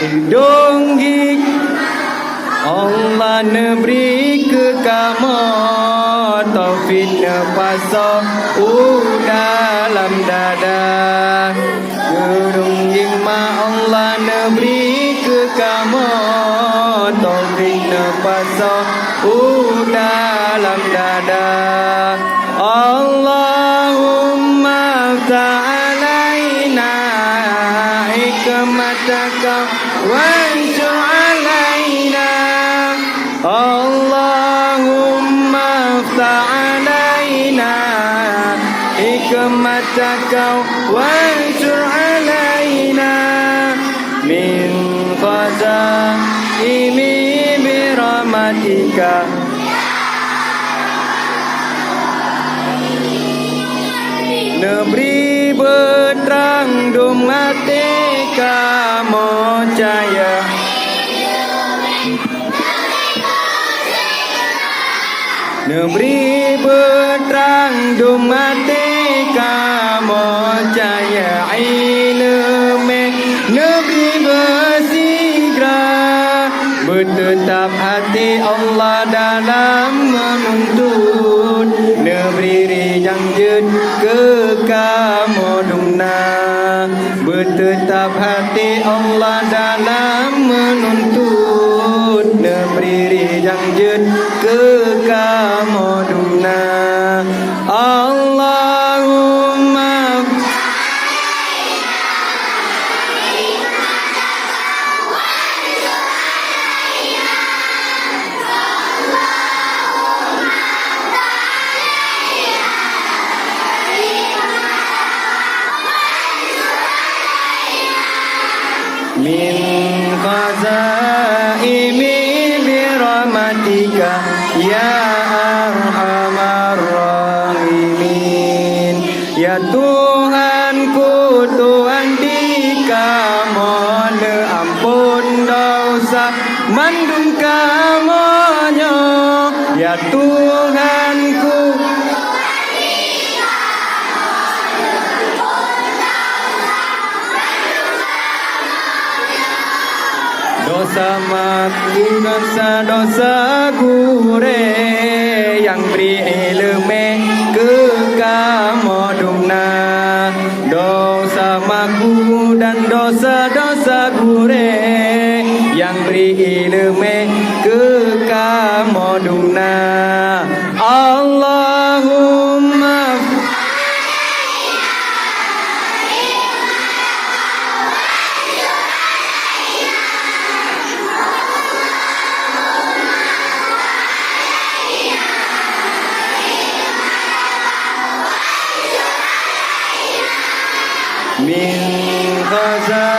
Donggik Allah neberi ke kamu taufik nepasok dalam dada. Donggik ma Allah neberi ke kamu taufik nepasok dalam dada. Allahumma ta'alaina hikmataka wansur alaina. Allahumma ta'alaina hikmataka wansur alaina min khazaimi birahmatika. Neberi berterang dum hati kamu cahaya. Neberi berterang dum hati kamu cahaya ilmu. Neberi bersigra bertetap hati Allah dalam menuntut. Neberi rijang jed ke kamu dungna bertetap hati Allah dalam menuntut. Neberi rijang jed ke kamu dungna. Allahumma min khazaimi birahmatika ya arhamar rahimin. Ya Tuhanku, Tuhan di kamu ampun dosa mandung kamunya. Ya Tuhanku, dosa maku dosa gure yang beri ilmu ke kamu dungna. Dosa maku dan dosa gure yang beri ilmu ke kamu dungna. Allahumma min khazaimi